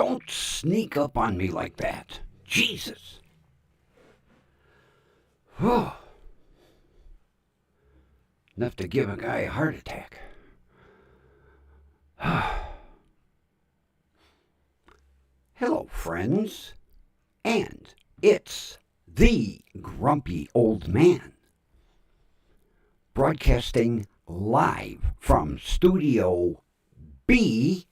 Don't sneak up on me like that. Jesus. Enough to give a guy a heart attack. Hello, friends. And it's the Grumpy Old Man, broadcasting live from Studio B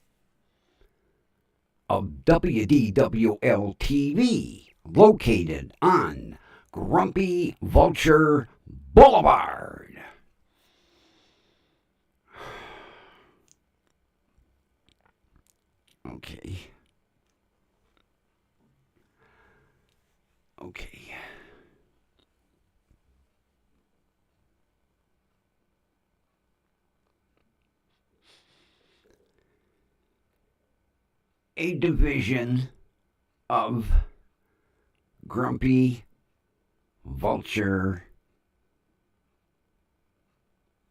of WDWL TV, located on Grumpy Vulture Boulevard. Okay. A division of Grumpy Vulture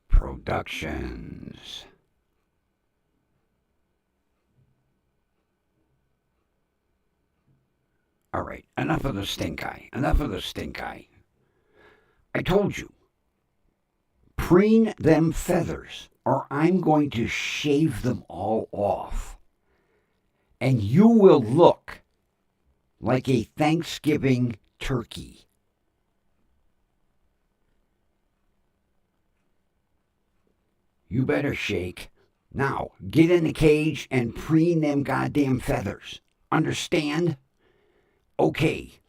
Productions. All right, enough of the stink eye. I told you, preen them feathers, or I'm going to shave them all off. And you will look like a Thanksgiving turkey. You better shake. Now, get in the cage and preen them goddamn feathers. Understand? Okay.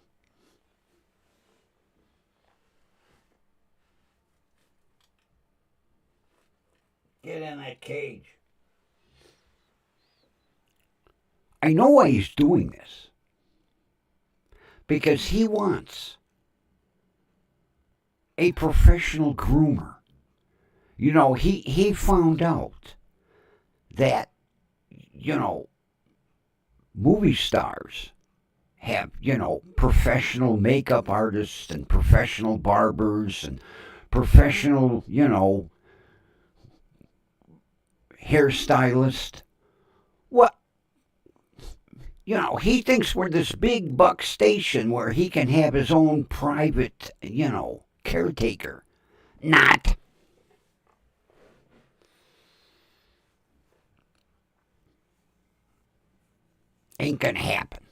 Get in that cage. I know why he's doing this. Because he wants a professional groomer. You know, he found out that, movie stars have, professional makeup artists and professional barbers and professional, hairstylists. What? He thinks we're this big buck station where he can have his own private, caretaker. Not. Ain't gonna happen.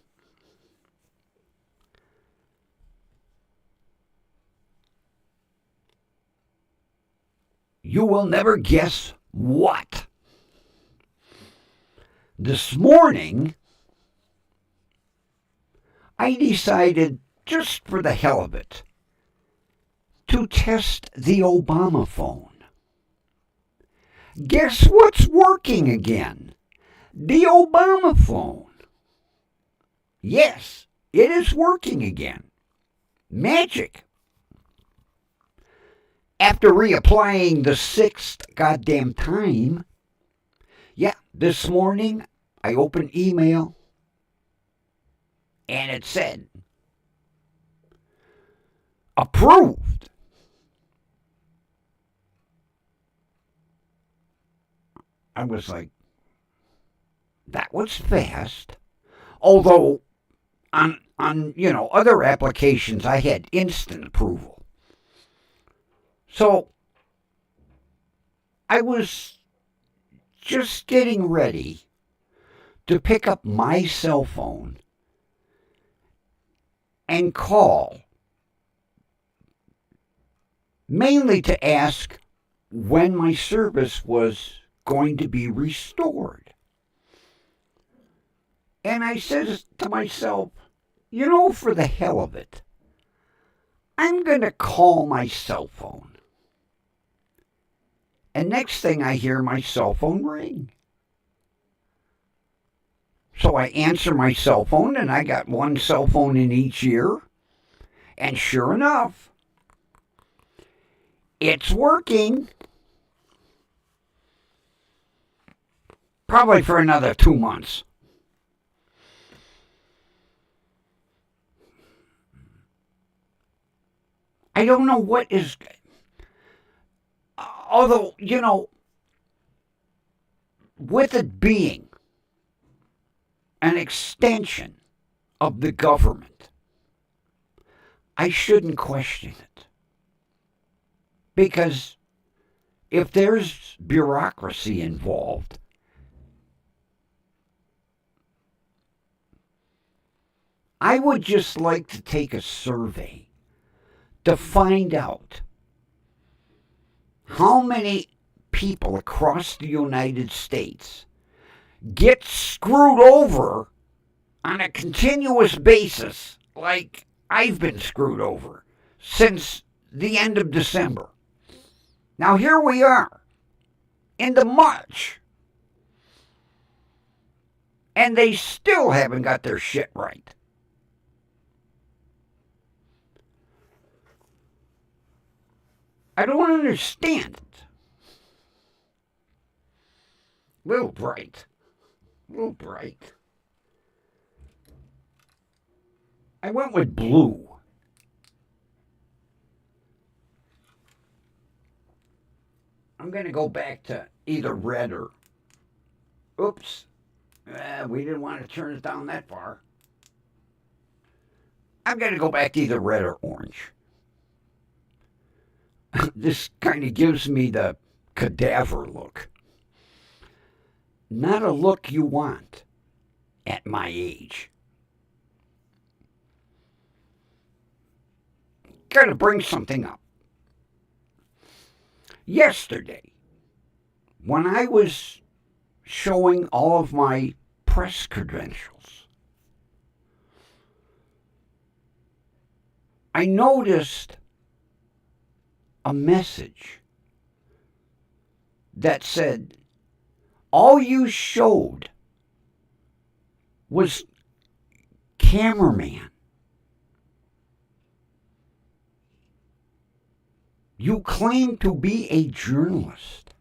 You will never guess what. This morning, I decided, just for the hell of it, to test the Obama phone. Guess what's working again? The Obama phone. Yes, it is working again. Magic. After reapplying the 6th goddamn time, this morning I opened email and it said, approved. I was like, that was fast. Although on other applications I had instant approval. So I was just getting ready to pick up my cell phone and call, mainly to ask when my service was going to be restored. And I says to myself, for the hell of it, I'm going to call my cell phone. And next thing I hear my cell phone ring. So I answer my cell phone, and I got one cell phone in each ear. And sure enough, it's working. Probably for another 2 months. I don't know what is... Although, with it being an extension of the government, I shouldn't question it. Because if there's bureaucracy involved, I would just like to take a survey to find out how many people across the United States get screwed over on a continuous basis like I've been screwed over since the end of December. Now here we are into March, and they still haven't got their shit right. I don't understand it. Little bright. I went with blue. I'm going to go back to either red or... Oops. We didn't want to turn it down that far. I'm going to go back to either red or orange. This kind of gives me the cadaver look. Not a look you want at my age. Gotta bring something up. Yesterday, when I was showing all of my press credentials, I noticed a message that said, all you showed was cameraman. You claim to be a journalist.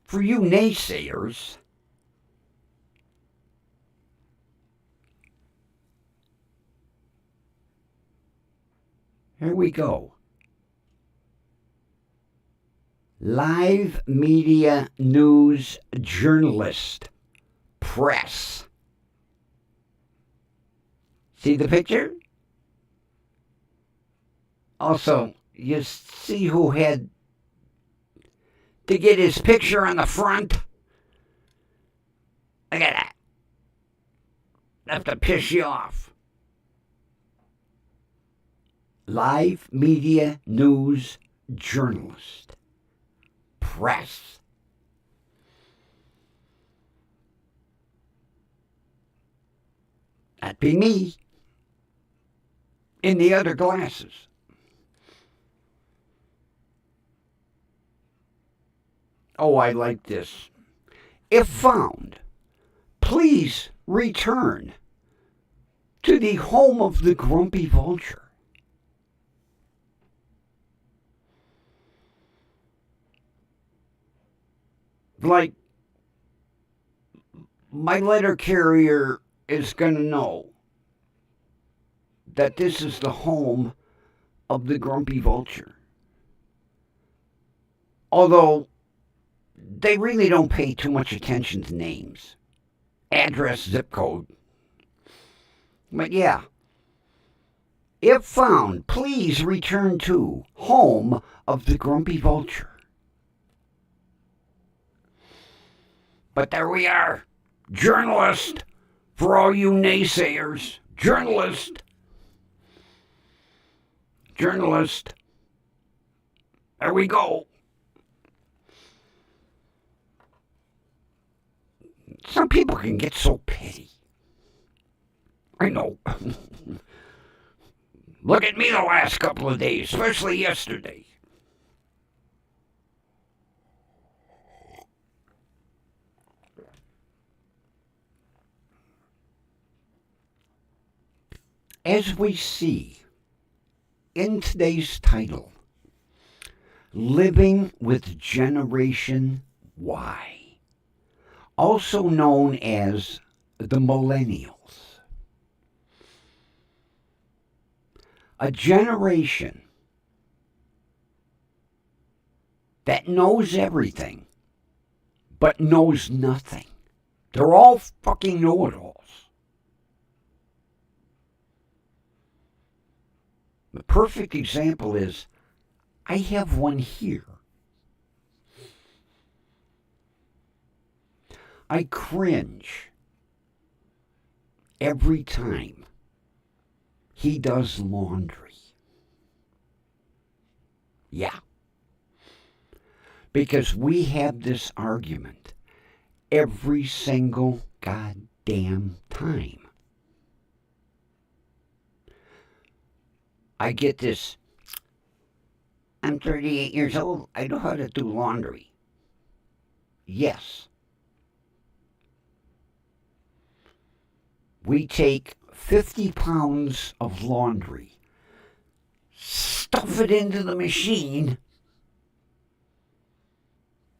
For you naysayers, here we go. Live media news journalist, press. See the picture? Also, you see who had to get his picture on the front? Look at that. Enough to piss you off. Live media news journalist, press. That'd be me in the other glasses. Oh, I like this. If found, please return to the home of the grumpy vulture. Like, my letter carrier is going to know that this is the home of the grumpy vulture. Although, they really don't pay too much attention to names. Address, zip code. But yeah. If found, please return to home of the grumpy vulture. But there we are. Journalist. For all you naysayers. Journalist. There we go. Some people can get so petty. I know. Look at me the last couple of days, especially yesterday. As we see in today's title, Living with Generation Y, also known as the Millennials. A generation that knows everything, but knows nothing. They're all fucking know-it-alls. The perfect example is, I have one here. I cringe every time he does laundry. Yeah. Because we have this argument every single goddamn time. I get this, I'm 38 years old, I know how to do laundry. Yes. We take 50 pounds of laundry, stuff it into the machine,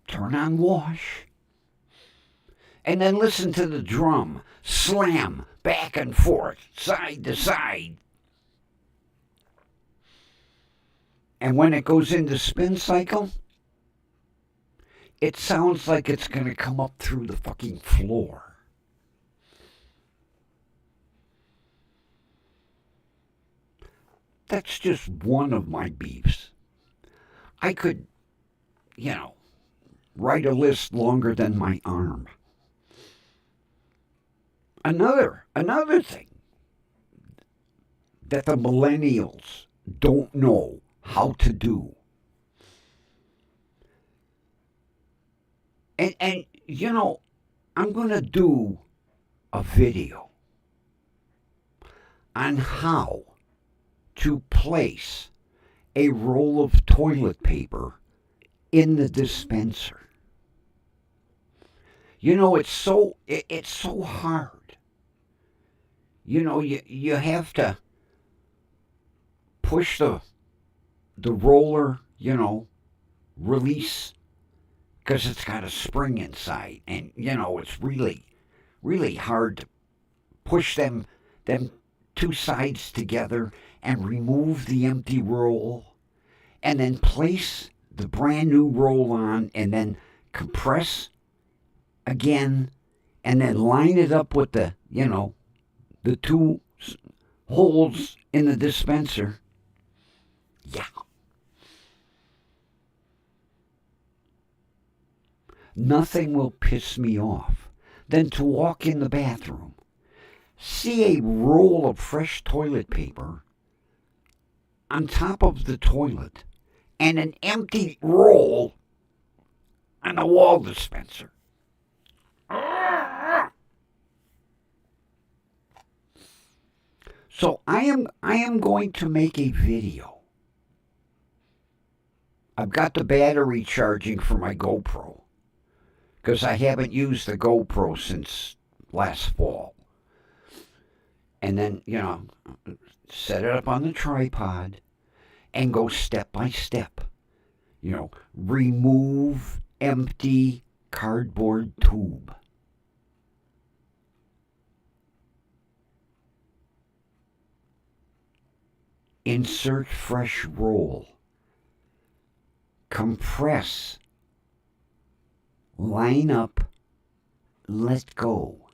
turn on wash, and then listen to the drum slam back and forth, side to side. And when it goes into spin cycle, it sounds like it's going to come up through the fucking floor. That's just one of my beefs. I could, write a list longer than my arm. Another thing that the millennials don't know how to do. And I'm going to do a video on how to place a roll of toilet paper in the dispenser. It's so hard. You have to push the roller, release, because it's got a spring inside, and it's really, really hard to push them two sides together and remove the empty roll, and then place the brand new roll on, and then compress again, and then line it up with the two holes in the dispenser. Yeah. Nothing will piss me off than to walk in the bathroom, see a roll of fresh toilet paper on top of the toilet, and an empty roll on the wall dispenser. So I am going to make a video. I've got the battery charging for my GoPro, because I haven't used the GoPro since last fall. And then, set it up on the tripod and go step by step. Remove empty cardboard tube. Insert fresh roll. Compress. Line up. Let go.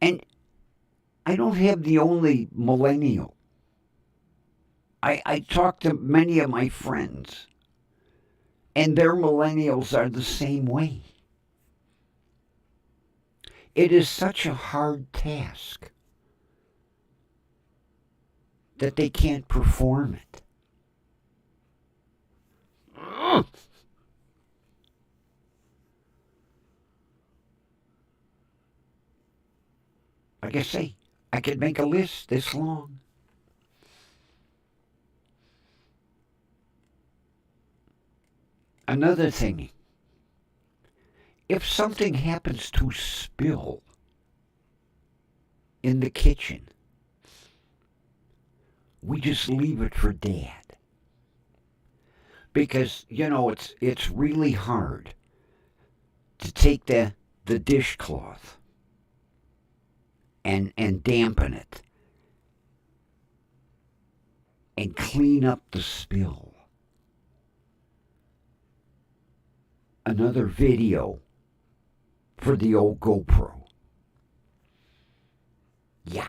And I don't have the only millennial. I talk to many of my friends, and their millennials are the same way. It is such a hard task that they can't perform it. Like I say, I could make a list this long. Another thing, if something happens to spill in the kitchen, we just leave it for Dad. Because, it's really hard to take the dishcloth and dampen it and clean up the spill. Another video for the old GoPro. Yeah.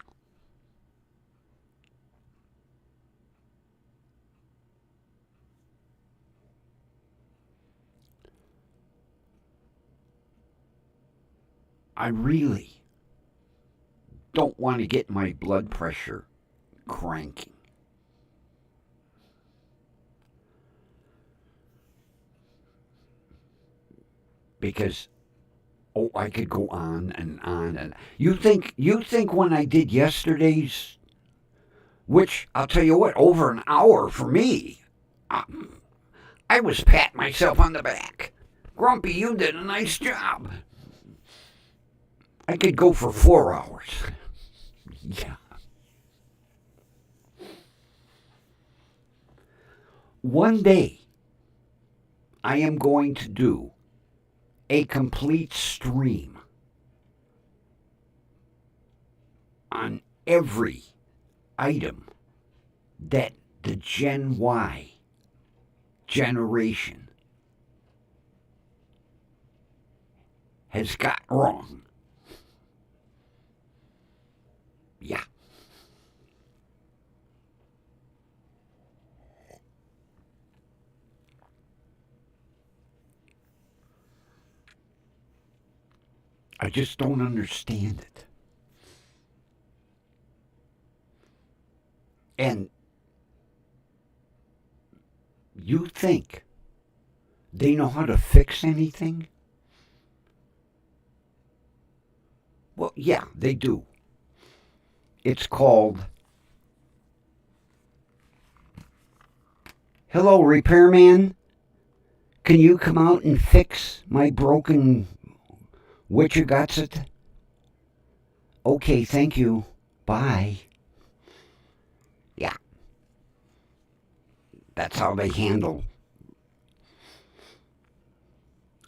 I really don't want to get my blood pressure cranking. Because I could go on and on and you think when I did yesterday's, which I'll tell you what, over an hour for me, I was patting myself on the back. Grumpy, you did a nice job. I could go for 4 hours. Yeah. One day, I am going to do a complete stream on every item that the Gen Y generation has got wrong. Yeah. I just don't understand it. And you think they know how to fix anything? Well, yeah, they do. It's called, "Hello, repairman. Can you come out and fix my broken Witcher-Gotsit?" Okay, thank you. Bye. Yeah. That's how they handle.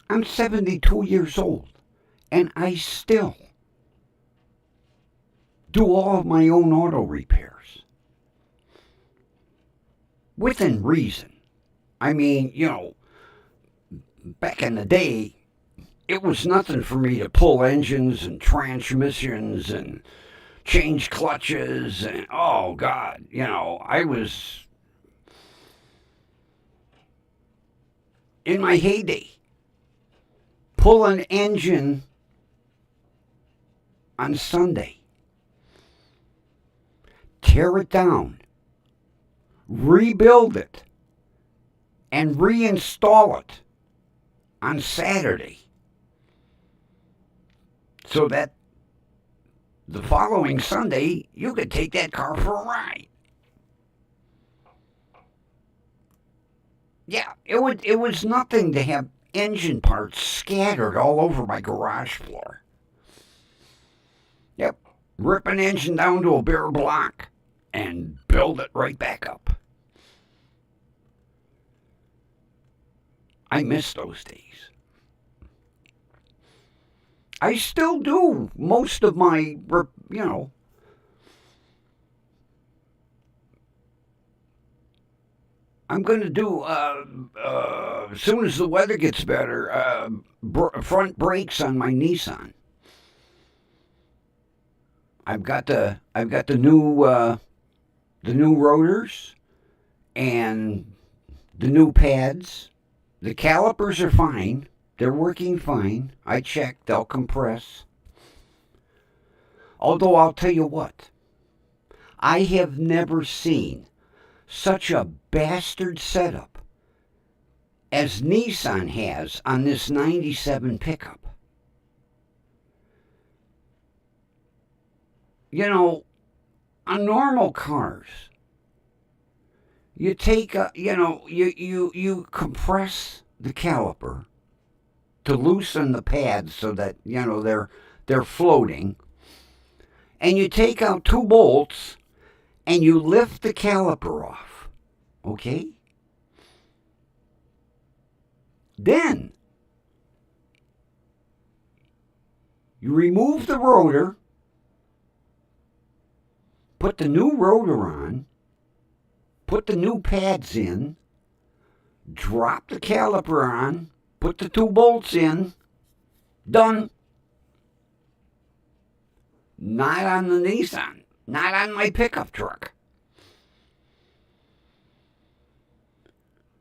I'm 72 years old, and I still do all of my own auto repairs. Within reason. I mean, back in the day, it was nothing for me to pull engines and transmissions and change clutches and, oh God, I was in my heyday. Pull an engine on Sunday. Tear it down. Rebuild it. And reinstall it on Saturday. So that the following Sunday, you could take that car for a ride. Yeah, it was nothing to have engine parts scattered all over my garage floor. Yep, rip an engine down to a bare block and build it right back up. I miss those days. I still do most of my, I'm going to do, as soon as the weather gets better, front brakes on my Nissan. I've got the new rotors and the new pads. The calipers are fine. They're working fine. I checked. They'll compress. Although I'll tell you what, I have never seen such a bastard setup as Nissan has on this 97 pickup. On normal cars, you take you compress the caliper to loosen the pads so that they're floating, and you take out 2 bolts and you lift the caliper off. Okay? Then you remove the rotor, put the new rotor on, put the new pads in, drop the caliper on, put the 2 bolts in, done. Not on the Nissan, not on my pickup truck.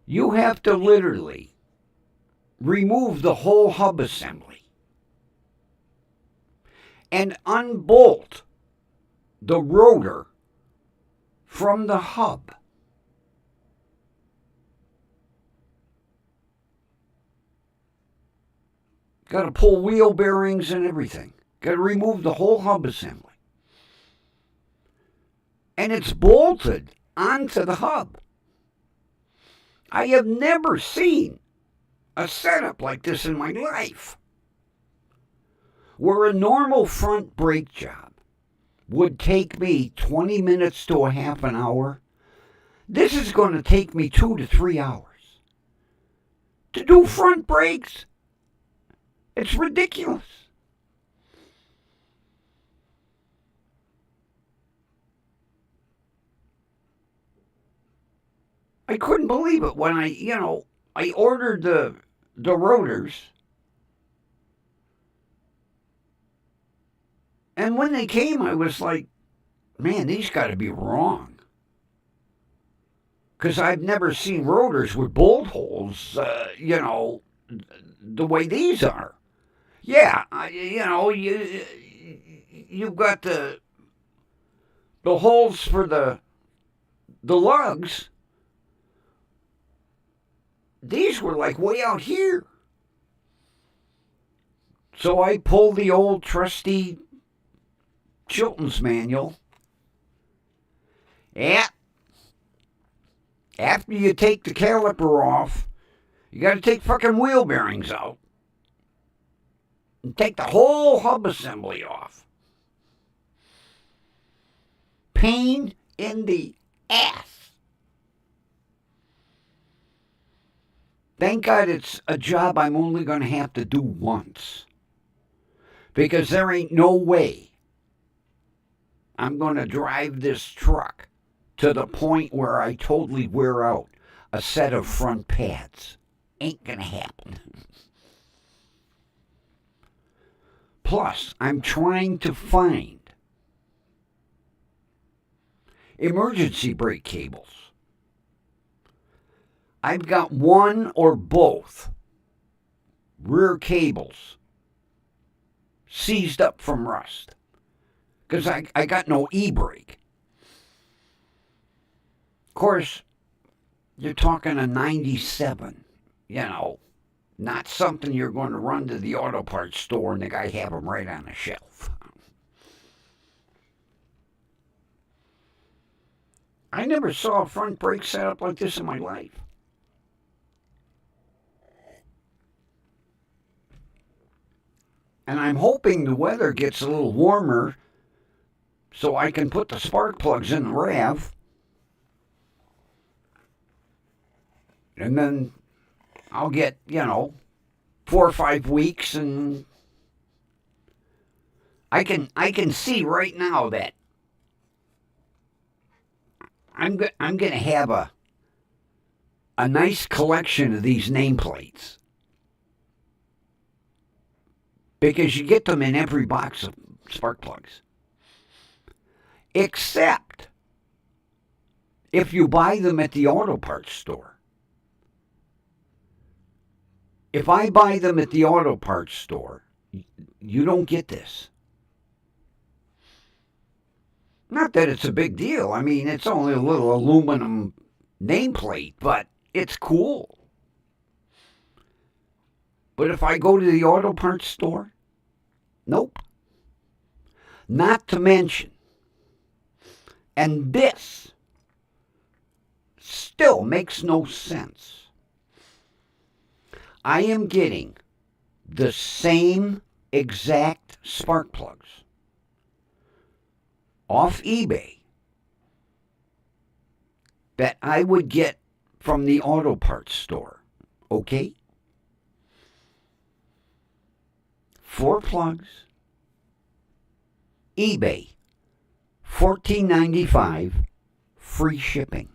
You have to literally remove the whole hub assembly and unbolt the rotor from the hub. Got to pull wheel bearings and everything. Got to remove the whole hub assembly. And it's bolted onto the hub. I have never seen a setup like this in my life, where a normal front brake job would take me 20 minutes to a half an hour. This is going to take me 2 to 3 hours to do front brakes. It's ridiculous. I couldn't believe it when I ordered the rotors. And when they came, I was like, man, these got to be wrong. Because I've never seen rotors with bolt holes, the way these are. Yeah, you've got the holes for the lugs. These were like way out here. So I pulled the old trusty Chilton's manual. Yeah. After you take the caliper off, you got to take fucking wheel bearings out. And take the whole hub assembly off. Pain in the ass. Thank God it's a job I'm only going to have to do once. Because there ain't no way I'm going to drive this truck to the point where I totally wear out a set of front pads. Ain't going to happen. Plus, I'm trying to find emergency brake cables. I've got one or both rear cables seized up from rust. Because I got no e-brake. Of course, you're talking a 97, not something you're going to run to the auto parts store and the guy have them right on the shelf. I never saw a front brake setup like this in my life. And I'm hoping the weather gets a little warmer so I can put the spark plugs in the RAV. And then I'll get, 4 or 5 weeks, and I can see right now that I'm going to have a nice collection of these nameplates. Because you get them in every box of spark plugs. Except if you buy them at the auto parts store. If I buy them at the auto parts store, you don't get this. Not that it's a big deal. I mean, it's only a little aluminum nameplate, but it's cool. But if I go to the auto parts store, nope. Not to mention, and this still makes no sense, I am getting the same exact spark plugs off eBay that I would get from the auto parts store, okay? 4 plugs, eBay, $14.95, free shipping.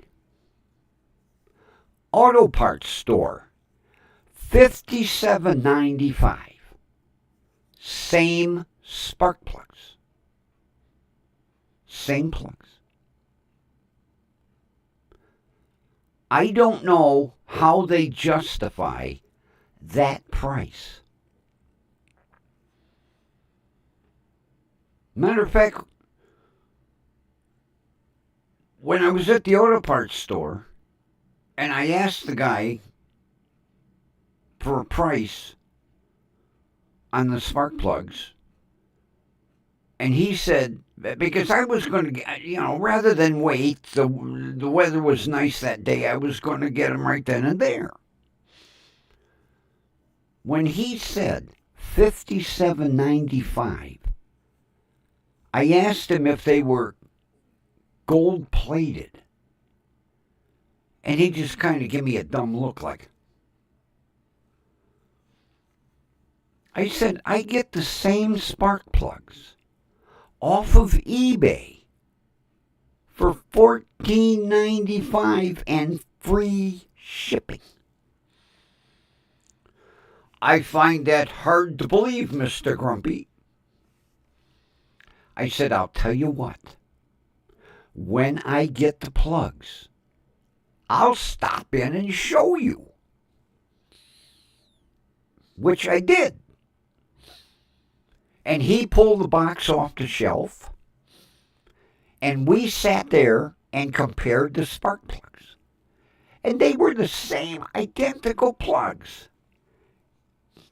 auto parts store, $57.95. Same spark plugs. Same plugs. I don't know how they justify that price. Matter of fact, when I was at the auto parts store and I asked the guy for a price on the spark plugs, and he said, because I was going to, rather than wait, the weather was nice that day, I was going to get them right then and there. When he said $57.95, I asked him if they were gold plated. And he just kind of gave me a dumb look like. I said, I get the same spark plugs off of eBay for $14.95 and free shipping. I find that hard to believe, Mr. Grumpy. I said, I'll tell you what. When I get the plugs, I'll stop in and show you. Which I did. And he pulled the box off the shelf, and we sat there and compared the spark plugs. And they were the same identical plugs.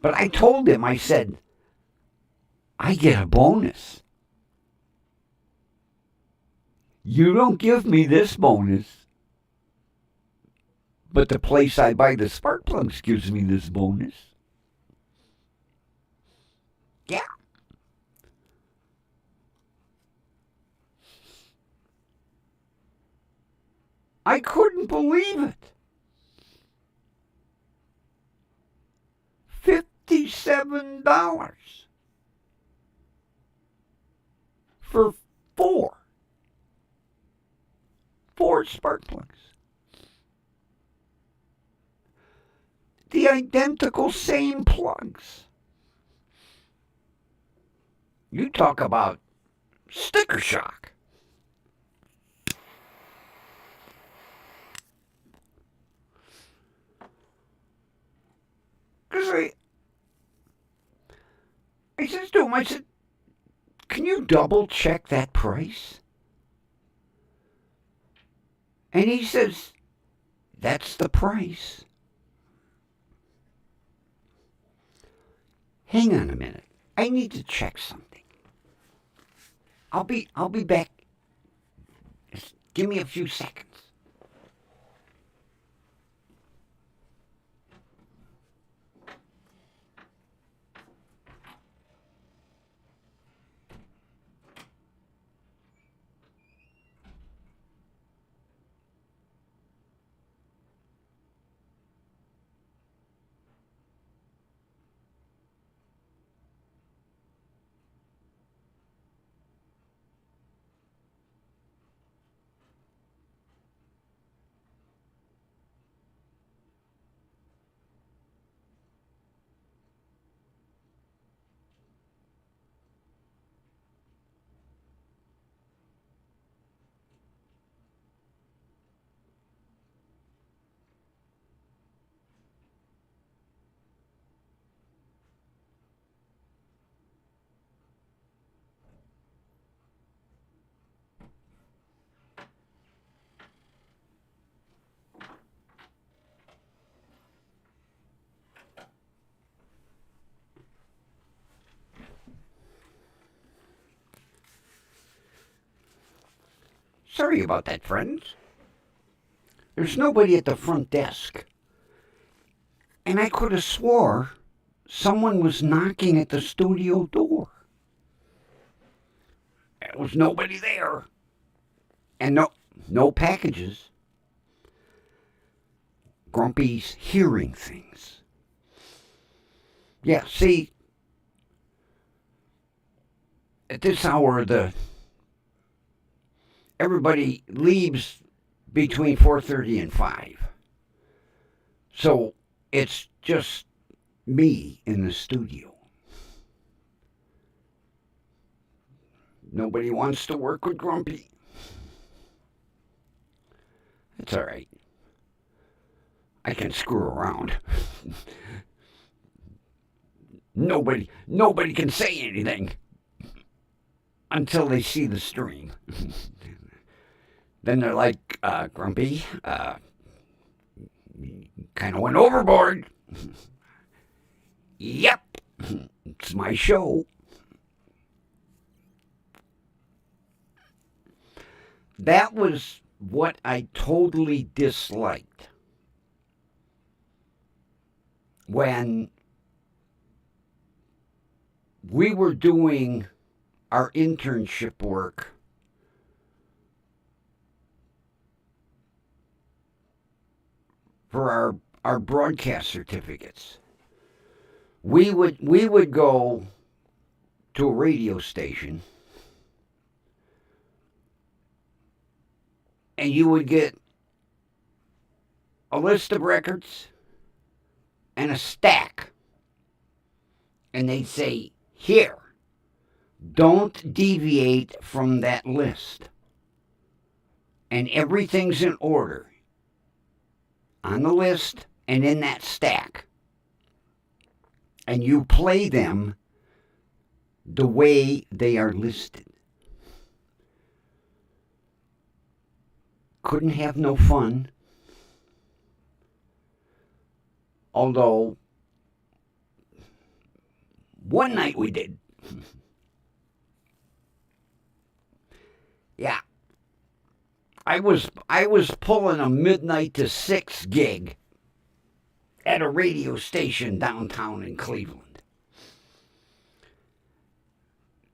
But I told him, I said, I get a bonus. You don't give me this bonus, but the place I buy the spark plugs gives me this bonus. Yeah. I couldn't believe it. $57 for four spark plugs. The identical same plugs. You talk about sticker shock. Because I said to him, I said, can you double check that price? And he says, that's the price. Hang on a minute. I need to check something. I'll be back. Just give me a few seconds. Sorry about that, friends. There's nobody at the front desk. And I could have swore someone was knocking at the studio door. There was nobody there. And no packages. Grumpy's hearing things. Yeah, see, at this hour, everybody leaves between 4:30 and 5. So it's just me in the studio. Nobody wants to work with Grumpy. It's all right. I can screw around. Nobody can say anything until they see the stream. Then they're like, Grumpy, kind of went overboard. Yep, it's my show. That was what I totally disliked when we were doing our internship work for our broadcast certificates. We would go to a radio station and you would get a list of records and a stack. And they'd say, here, don't deviate from that list. And everything's in order on the list and in that stack. And you play them the way they are listed. Couldn't have no fun. Although, one night we did. Yeah. I was pulling a midnight to 6 gig at a radio station downtown in Cleveland.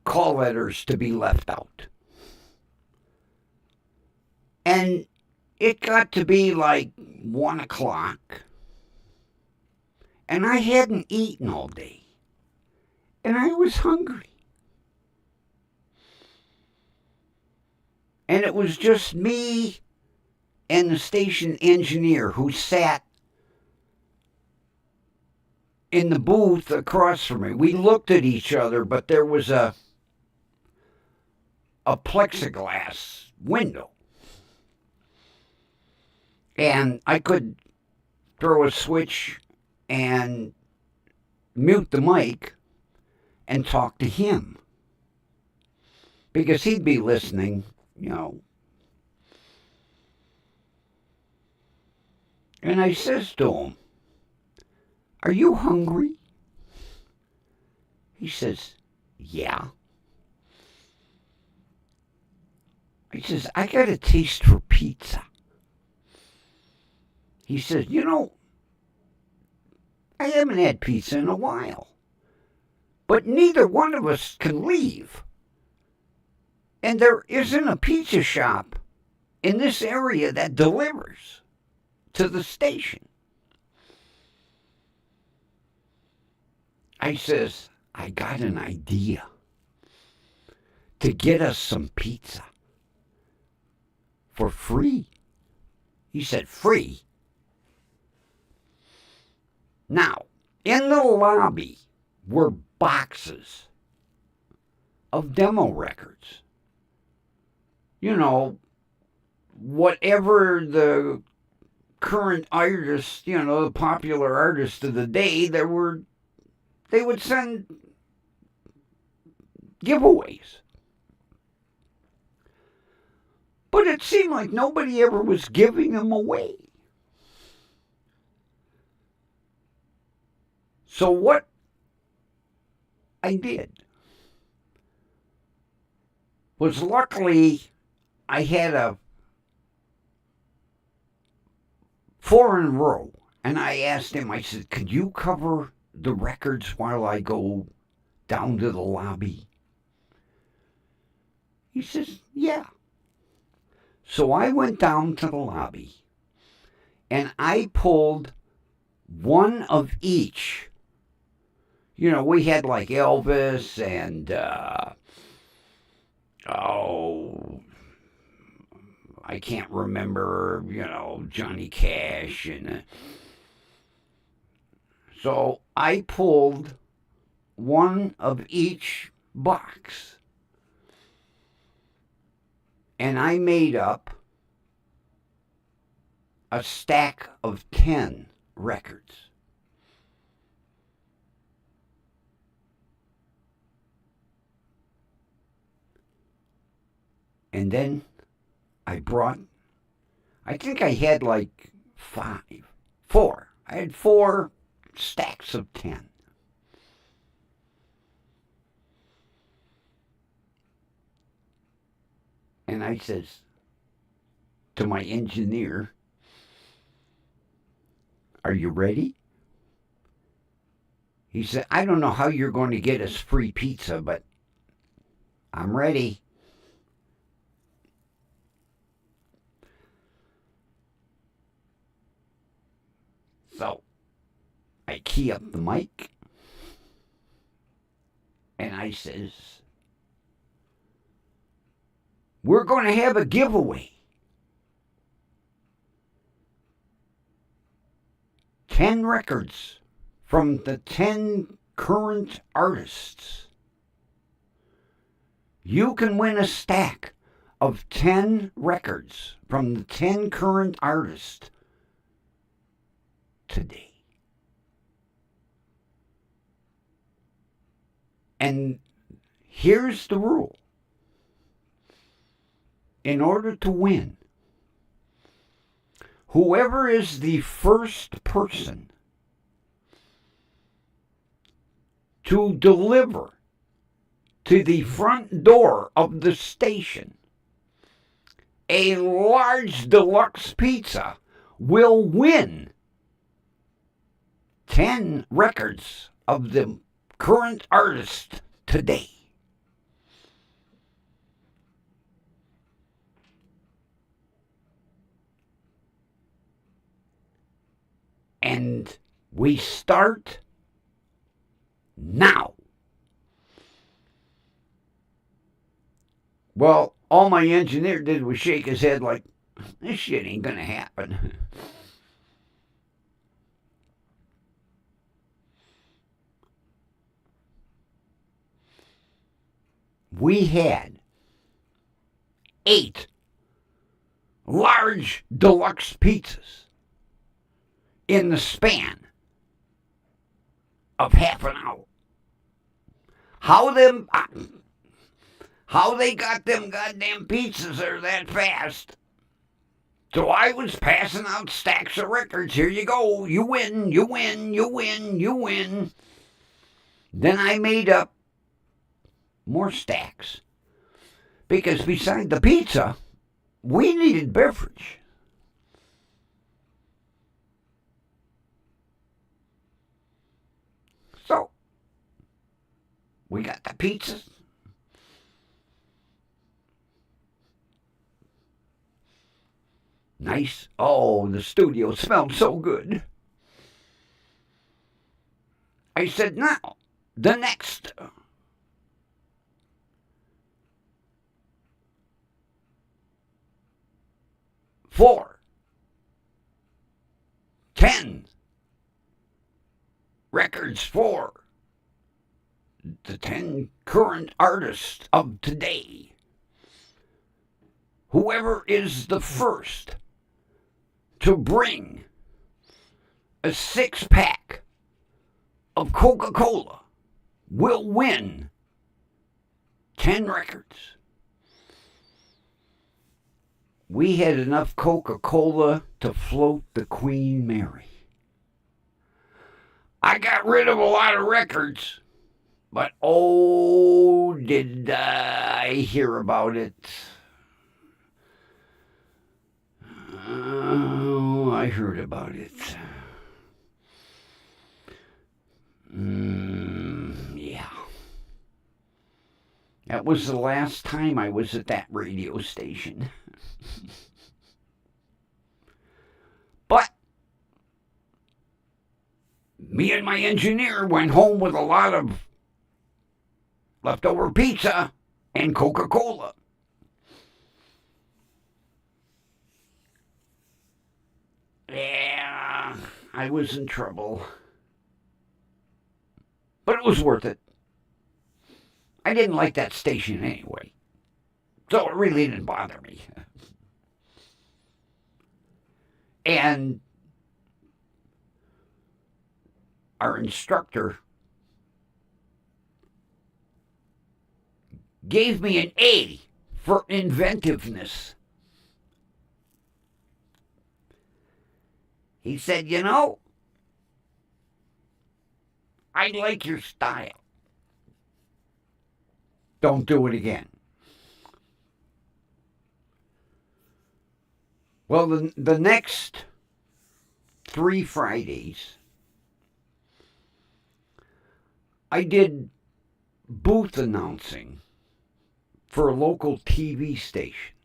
Call letters to be left out. And it got to be like 1 o'clock. And I hadn't eaten all day. And I was hungry. And it was just me and the station engineer who sat in the booth across from me. We looked at each other, but there was a plexiglass window. And I could throw a switch and mute the mic and talk to him. Because he'd be listening, you know. And I says to him, are you hungry? He says, yeah. He says, I got a taste for pizza. He says, you know, I haven't had pizza in a while. But neither one of us can leave. And there isn't a pizza shop in this area that delivers to the station. I says, I got an idea to get us some pizza for free. He said, free? Now, in the lobby were boxes of demo records. You know, whatever the current artist, you know, the popular artist of the day, they would send giveaways. But it seemed like nobody ever was giving them away. So what I did was, luckily I had a foreign row, and I asked him, I said, could you cover the records while I go down to the lobby? He says, yeah. So I went down to the lobby and I pulled one of each. You know, we had like Elvis and, I can't remember, you know, Johnny Cash and So I pulled one of each box and I made up a stack of 10 records. And then I think I had like four. I had 4 stacks of 10. And I says to my engineer, "Are you ready?" He said, "I don't know how you're going to get us free pizza, but I'm ready." So I key up the mic and I says, "We're going to have a giveaway. 10 records from the 10 current artists. You can win a stack of 10 records from the 10 current artists today." And here's the rule. In order to win, whoever is the first person to deliver to the front door of the station a large deluxe pizza will win 10 records of the current artist today. And we start now. Well, all my engineer did was shake his head like, "This shit ain't gonna happen." We had 8 large deluxe pizzas in the span of half an hour. How they got them goddamn pizzas there that fast? So I was passing out stacks of records. Here you go. You win, you win, you win, you win. Then I made up more stacks. Because beside the pizza, we needed beverage. So we got the pizzas. Nice. Oh, the studio smelled so good. I said, "Now, the next 4, 10 records for the 10 current artists of today. Whoever is the first to bring a 6-pack of Coca-Cola will win 10 records." We had enough Coca-Cola to float the Queen Mary. I got rid of a lot of records, but oh, did I hear about it. Oh, I heard about it. Yeah. That was the last time I was at that radio station. But me and my engineer went home with a lot of leftover pizza and Coca-Cola. Yeah, I was in trouble. But it was worth it. I didn't like that station anyway. So it really didn't bother me. And our instructor gave me an A for inventiveness. He said, you know, I like your style. Don't do it again. Well, the next 3 Fridays, I did booth announcing for a local TV station.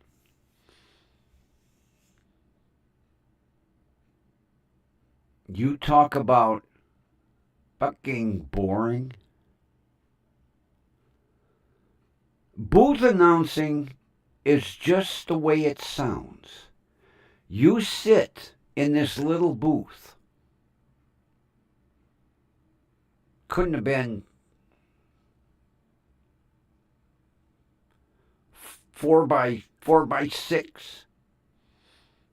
You talk about fucking boring. Booth announcing is just the way it sounds. You sit in this little booth. Couldn't have been 4 by 6.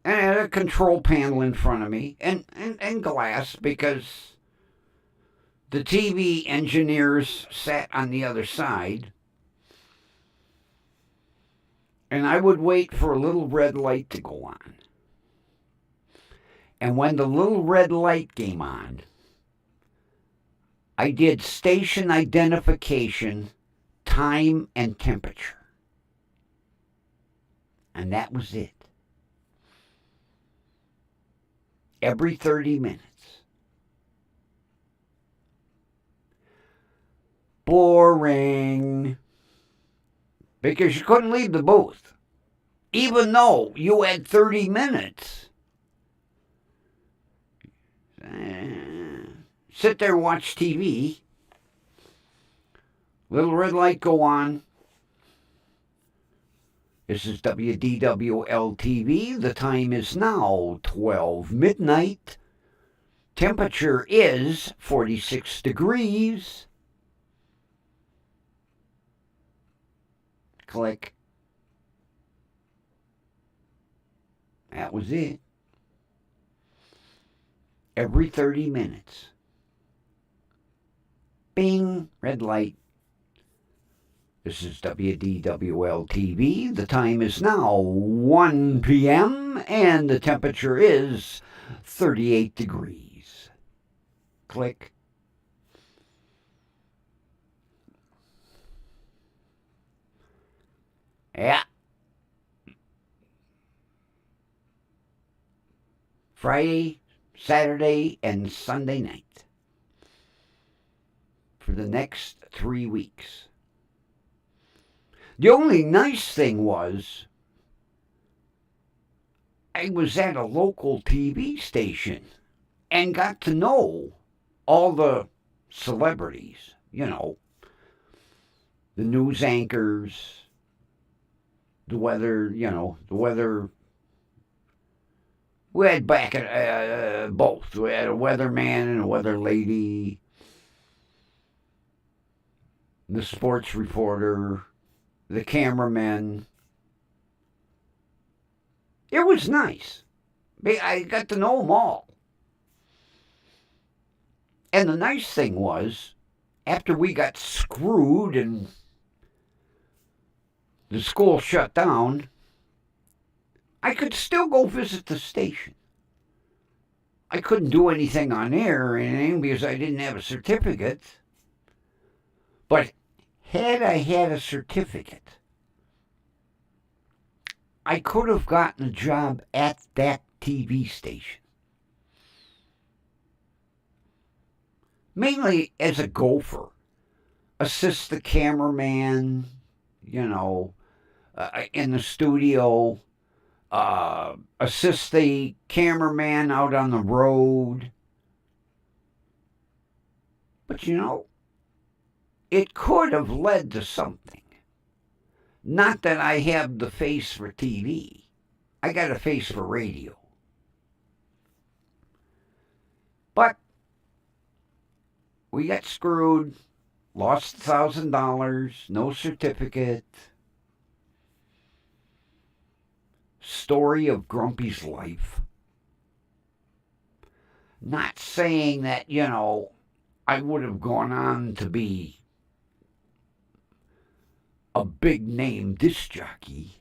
And I had a control panel in front of me and glass because the TV engineers sat on the other side. And I would wait for a little red light to go on. And when the little red light came on, I did station identification, time, and temperature. And that was it. Every 30 minutes. Boring. Because you couldn't leave the booth. Even though you had 30 minutes. Sit there and watch TV. Little red light go on. This is WDWL TV. The time is now 12 midnight. Temperature is 46 degrees. Click. That was it. Every 30 minutes. Bing, red light. This is WDWL TV. The time is now 1 p.m. and the temperature is 38 degrees. Click. Yeah. Friday, Saturday, and Sunday night. For the next 3 weeks. The only nice thing was I was at a local TV station and got to know all the celebrities, you know, the news anchors, the weather, we had back at both. We had a weatherman and a weather lady, the sports reporter, the cameraman. It was nice. I got to know them all. And the nice thing was, after we got screwed and the school shut down, I could still go visit the station. I couldn't do anything on air or anything because I didn't have a certificate. But had I had a certificate, I could have gotten a job at that TV station. Mainly as a gopher. Assist the cameraman, in the studio. Assist the cameraman out on the road. But it could have led to something. Not that I have the face for TV. I got a face for radio. But we got screwed, lost $1,000, no certificate. Story of Grumpy's life. Not saying that, I would have gone on to be a big name disc jockey,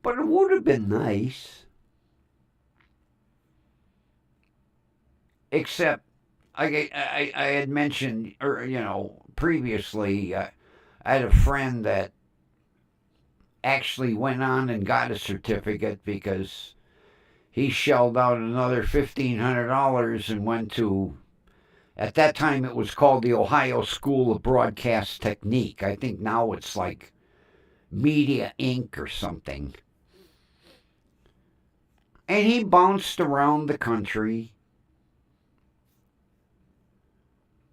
but it would have been nice. Except, I had mentioned, previously, I had a friend that actually went on and got a certificate because he shelled out another $1,500 and went to, at that time it was called the Ohio School of Broadcast Technique. I think now it's like Media Inc. or something. And he bounced around the country.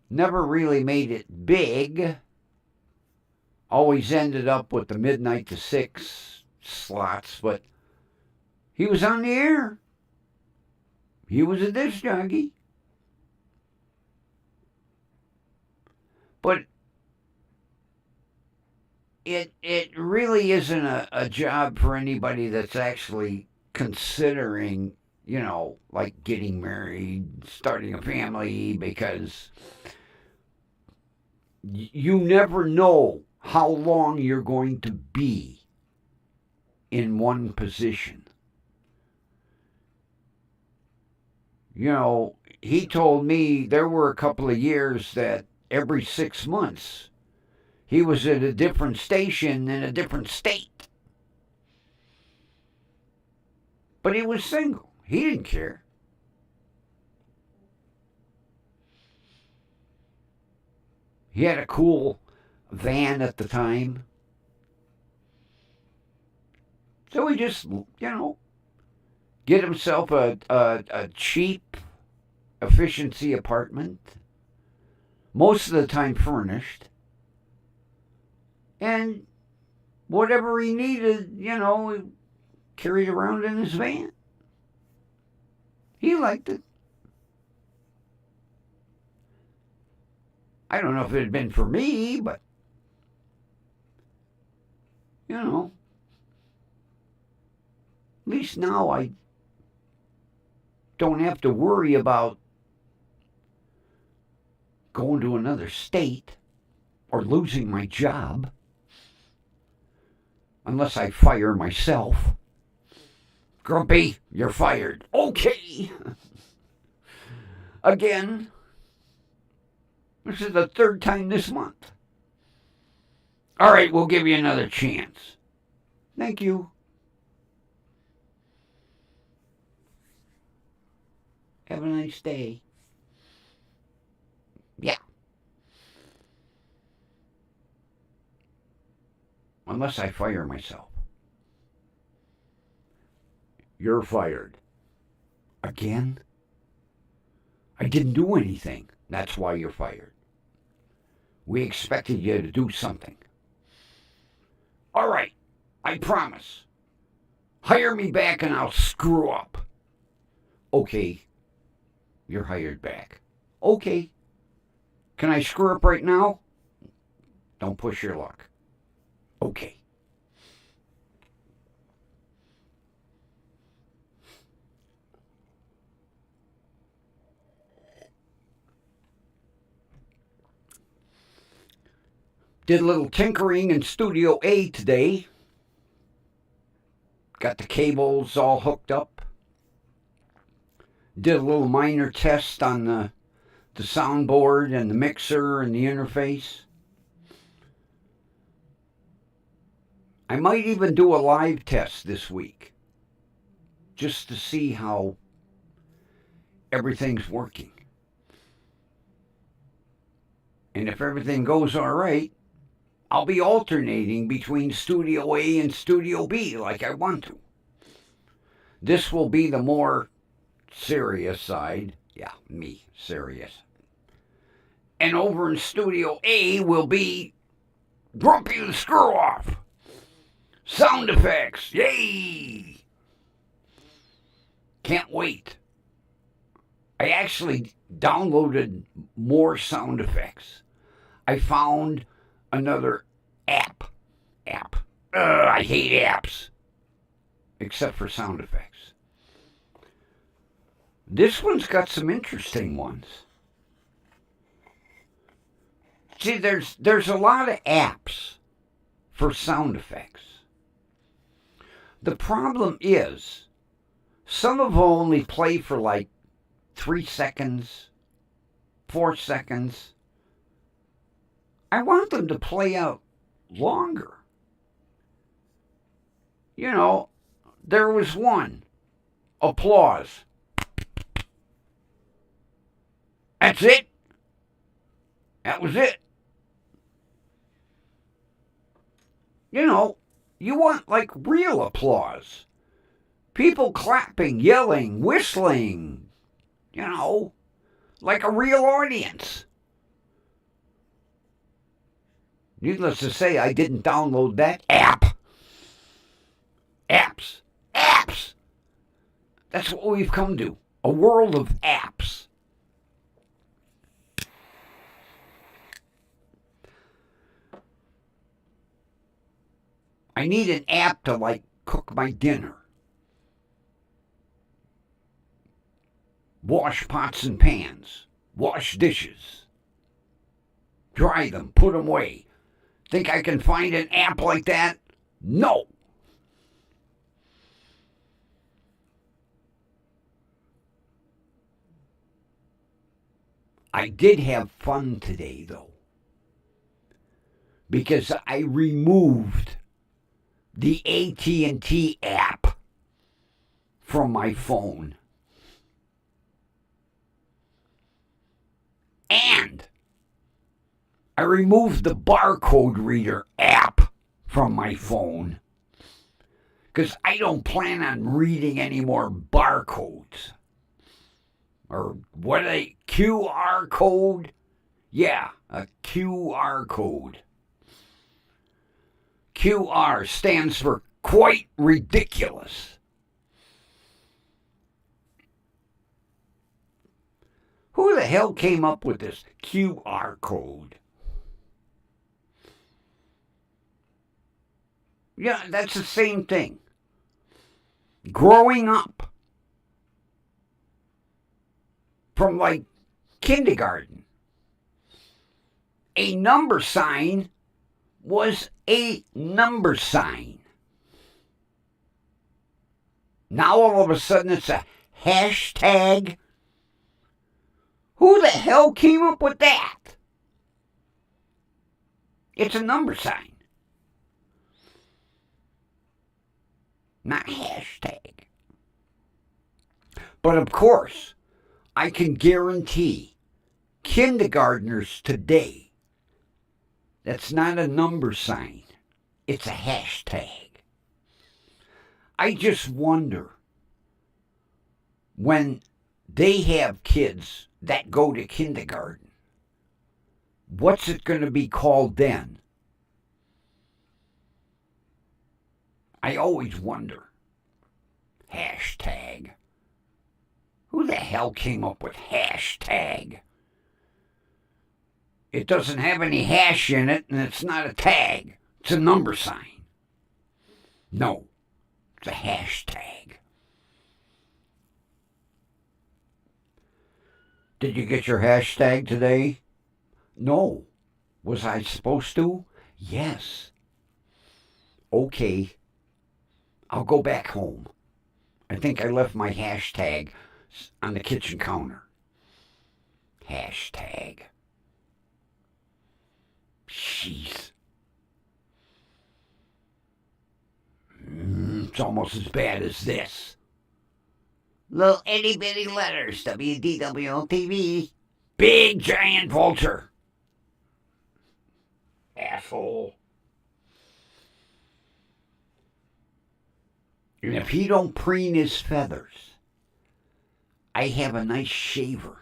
Never really made it big. Always ended up with the midnight to 6 slots, but he was on the air. He was a disc jockey. But it really isn't a job for anybody that's actually considering, like getting married, starting a family, because you never know how long you're going to be in one position. He told me there were a couple of years that every 6 months he was at a different station in a different state. But he was single. He didn't care. He had a cool van at the time. So he just, get himself a cheap efficiency apartment, most of the time furnished, and whatever he needed, he carried around in his van. He liked it. I don't know if it had been for me, but, at least now I don't have to worry about going to another state or losing my job unless I fire myself. Grumpy, you're fired. Okay. Again. This is the 3rd time this month. All right, we'll give you another chance. Thank you. Have a nice day. Yeah. Unless I fire myself. You're fired. Again? I didn't do anything. That's why you're fired. We expected you to do something. All right, I promise. Hire me back and I'll screw up. Okay, you're hired back. Okay. Can I screw up right now? Don't push your luck. Okay. Did a little tinkering in Studio A today. Got the cables all hooked up. Did a little minor test on the soundboard and the mixer and the interface. I might even do a live test this week just to see how everything's working. And if everything goes all right, I'll be alternating between Studio A and Studio B like I want to. This will be the more serious side. Yeah, me, serious. And over in Studio A will be Grumpy the Screw Off. Sound effects, yay! Can't wait. I actually downloaded more sound effects. I found another app. I hate apps. Except for sound effects. This one's got some interesting ones. See, there's a lot of apps for sound effects. The problem is, some of them only play for like 3 seconds, 4 seconds. I want them to play out longer. You know, there was one. Applause. That's it. That was it. You know, you want like real applause. People clapping, yelling, whistling. You know, like a real audience. Needless to say, I didn't download that app. Apps. That's what we've come to. A world of apps. I need an app to like cook my dinner. Wash pots and pans. Wash dishes. Dry them. Put them away. Think I can find an app like that? No. I did have fun today, though, because I removed the AT&T app from my phone. And I removed the barcode reader app from my phone because I don't plan on reading any more barcodes. Or what are they? QR code? Yeah, a QR code. QR stands for quite ridiculous. Who the hell came up with this QR code? Yeah, that's the same thing. Growing up, from like kindergarten, a number sign was a number sign. Now all of a sudden it's a hashtag. Who the hell came up with that? It's a number sign, not hashtag. But of course, I can guarantee kindergartners today, that's not a number sign. It's a hashtag. I just wonder, when they have kids that go to kindergarten, what's it going to be called then? I always wonder. Hashtag. Who the hell came up with hashtag? It doesn't have any hash in it, and it's not a tag. It's a number sign. No, it's a hashtag. Did you get your hashtag today? No. Was I supposed to? Yes. Okay. I'll go back home. I think I left my hashtag on the kitchen counter. Hashtag. Jeez. It's almost as bad as this. Little itty bitty letters, WDWL TV. Big giant vulture. Asshole. And if he don't preen his feathers, I have a nice shaver.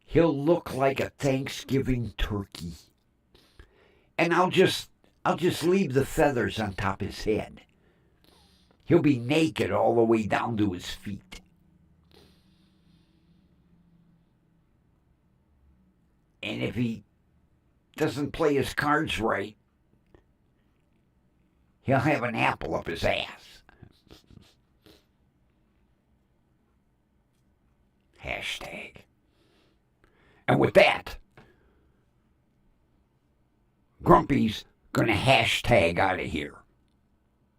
He'll look like a Thanksgiving turkey. And I'll just leave the feathers on top of his head. He'll be naked all the way down to his feet. And if he doesn't play his cards right, he'll have an apple up his ass. Hashtag. And with that, Grumpy's gonna hashtag out of here.